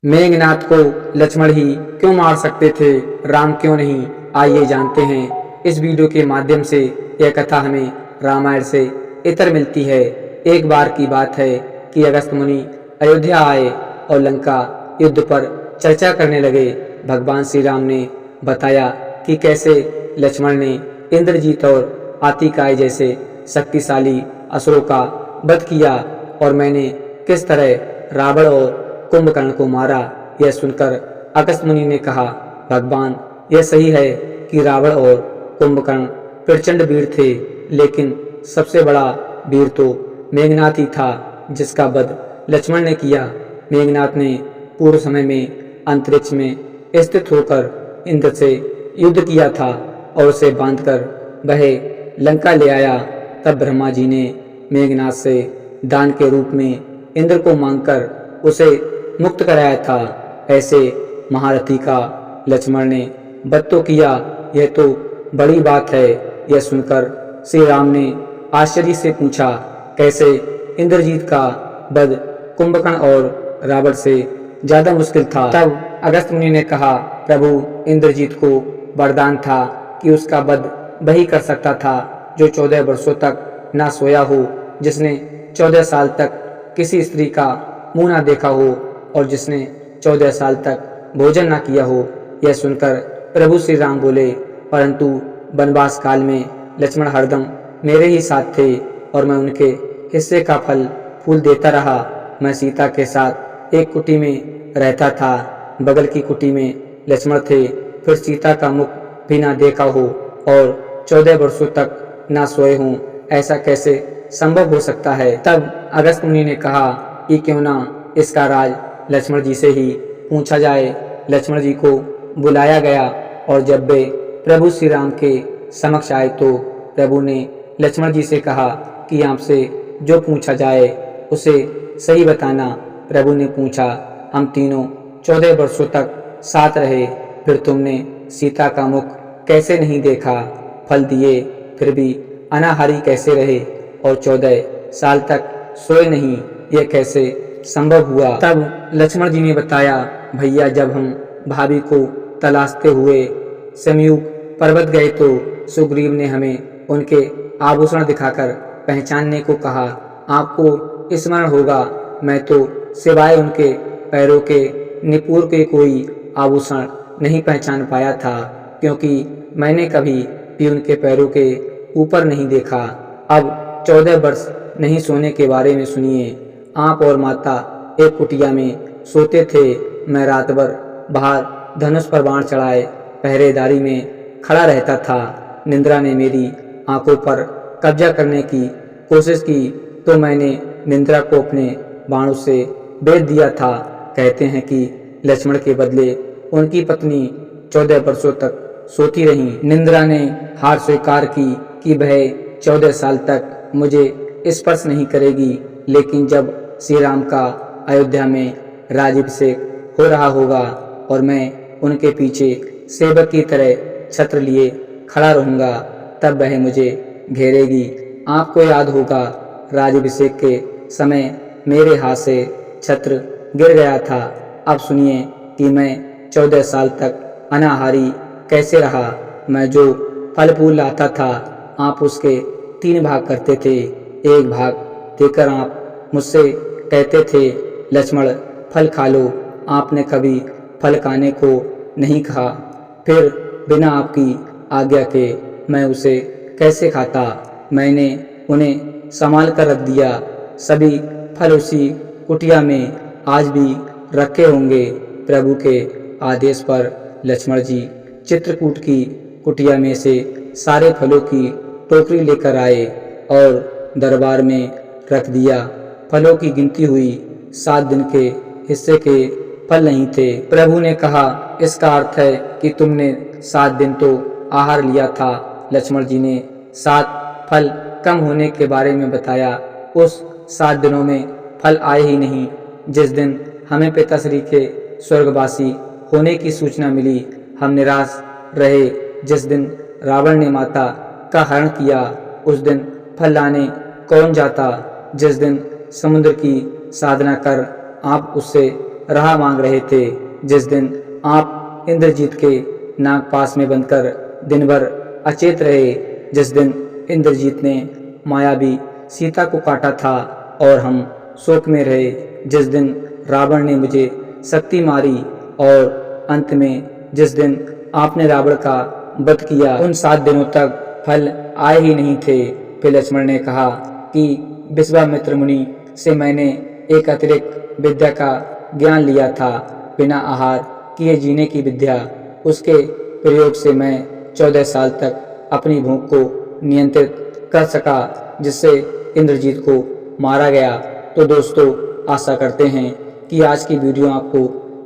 मेघनाथ को लक्ष्मण ही क्यों मार सकते थे, राम क्यों नहीं? आइए जानते हैं इस वीडियो के माध्यम से। यह कथा हमें रामायण से इतर मिलती है। एक बार की बात है कि अगस्त्य मुनि अयोध्या आए और लंका युद्ध पर चर्चा करने लगे। भगवान श्री राम ने बताया कि कैसे लक्ष्मण ने इंद्रजीत और आतिकाय जैसे शक्तिशाली असुरों का वध किया और मैंने किस तरह रावण और कुंभकर्ण को मारा। यह सुनकर अगस्त्य मुनि ने कहा, भगवान, यह सही है कि रावण और कुंभकर्ण प्रचंड वीर थे, लेकिन सबसे बड़ा वीर तो मेघनाथ ही था, जिसका वध लक्ष्मण ने किया। मेघनाथ ने पूर्व समय में अंतरिक्ष में स्थित होकर इंद्र से युद्ध किया था और उसे बांधकर वह लंका ले आया। तब ब्रह्मा जी ने मेघनाथ से दान के रूप में इंद्र को मांगकर उसे मुक्त कराया था। ऐसे महारथी का लक्ष्मण ने वध तो किया, यह तो बड़ी बात है। यह सुनकर श्री राम ने आश्चर्य से पूछा, कैसे इंद्रजीत का वध कुंभकर्ण और रावण से ज्यादा मुश्किल था? तब अगस्त्य मुनि ने कहा, प्रभु, इंद्रजीत को वरदान था कि उसका वध वही कर सकता था जो 14 वर्षों तक ना सोया हो, जिसने 14 साल तक किसी स्त्री का मुंह ना देखा हो और जिसने 14 साल तक भोजन ना किया हो। यह सुनकर प्रभु श्री राम बोले, परंतु वनवास काल में लक्ष्मण हरदम मेरे ही साथ थे और मैं उनके हिस्से का फल फूल देता रहा। मैं सीता के साथ एक कुटी में रहता था, बगल की कुटी में लक्ष्मण थे। फिर सीता का मुख भी ना देखा हो और 14 वर्षों तक ना सोए हों, ऐसा कैसे संभव हो सकता है? तब अगस्त्य मुनि ने कहा कि क्यों ना इसका राज लक्ष्मण जी से ही पूछा जाए। लक्ष्मण जी को बुलाया गया और जब वे प्रभु श्री राम के समक्ष आए तो प्रभु ने लक्ष्मण जी से कहा कि आपसे जो पूछा जाए उसे सही बताना। प्रभु ने पूछा, हम तीनों 14 वर्षों तक साथ रहे, फिर तुमने सीता का मुख कैसे नहीं देखा? फल दिए फिर भी अनाहारी कैसे रहे और 14 साल तक सोए नहीं? यह कैसे संभव हुआ? तब लक्ष्मण जी ने बताया, भैया, जब हम भाभी को तलाशते हुए समयूक पर्वत गए तो सुग्रीव ने हमें उनके आभूषण दिखाकर पहचानने को कहा। आपको स्मरण होगा, मैं तो सिवाय उनके पैरों के निपुर के कोई आभूषण नहीं पहचान पाया था, क्योंकि मैंने कभी भी उनके पैरों के ऊपर नहीं देखा। अब 14 वर्ष नहीं सोने के बारे में सुनिए। आप और माता एक कुटिया में सोते थे। मैं रात भर बाहर धनुष पर बाण चढ़ाए पहरेदारी में खड़ा रहता था। निंद्रा ने मेरी आंखों पर कब्जा करने की कोशिश की तो मैंने निंद्रा को अपने बाणों से बेध दिया था। कहते हैं कि लक्ष्मण के बदले उनकी पत्नी 14 वर्षों तक सोती रही। निंद्रा ने हार स्वीकार की कि वह 14 साल तक मुझे स्पर्श नहीं करेगी, लेकिन जब श्री राम का अयोध्या में राज्याभिषेक हो रहा होगा और मैं उनके पीछे सेवक की तरह छत्र लिए खड़ा रहूंगा, तब वह मुझे घेरेगी। आपको याद होगा, राज्याभिषेक के समय मेरे हाथ से छत्र गिर गया था। अब सुनिए कि मैं 14 साल तक अनाहारी कैसे रहा। मैं जो फल फूल लाता था, आप उसके 3 भाग करते थे। एक भाग देकर आप मुझसे कहते थे, लक्ष्मण, फल खा लो। आपने कभी फल खाने को नहीं कहा। फिर बिना आपकी आज्ञा के मैं उसे कैसे खाता? मैंने उन्हें संभाल कर रख दिया। सभी फल उसी कुटिया में आज भी रखे होंगे। प्रभु के आदेश पर लक्ष्मण जी चित्रकूट की कुटिया में से सारे फलों की टोकरी लेकर आए और दरबार में रख दिया। फलों की गिनती हुई, 7 दिन के हिस्से के फल नहीं थे। प्रभु ने कहा, इसका अर्थ है कि तुमने 7 दिन तो आहार लिया था। लक्ष्मण जी ने 7 फल कम होने के बारे में बताया। उस 7 दिनों में फल आए ही नहीं। जिस दिन हमें पिताश्री के स्वर्गवासी होने की सूचना मिली, हम निराश रहे। जिस दिन रावण ने माता का हरण किया, उस दिन फल लाने कौन जाता? जिस दिन समुद्र की साधना कर आप उससे राह मांग रहे थे। जिस दिन आप इंद्रजीत के नागपाश में बंधकर दिन भर अचेत रहे, जिस दिन इंद्रजीत ने मायावी सीता को काटा था और हम शोक में रहे, जिस दिन रावण ने मुझे शक्ति मारी और अंत में जिस दिन आपने रावण का वध किया, उन 7 दिनों तक फल आए ही नहीं थे। फिर लक्ष्मण ने कहा कि विश्वामित्र मुनि से मैंने एक अतिरिक्त विद्या का ज्ञान लिया था, बिना आहार किए जीने की विद्या। उसके प्रयोग से मैं 14 साल तक अपनी भूख को नियंत्रित कर सका, जिससे इंद्रजीत को मारा गया। तो दोस्तों, आशा करते हैं कि आज की वीडियो आपको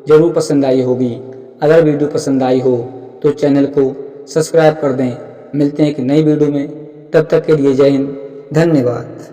ज़रूर पसंद आई होगी। अगर वीडियो पसंद आई हो तो चैनल को सब्सक्राइब कर दें। मिलते हैं एक नई वीडियो में, तब तक के लिए जय हिंद, धन्यवाद।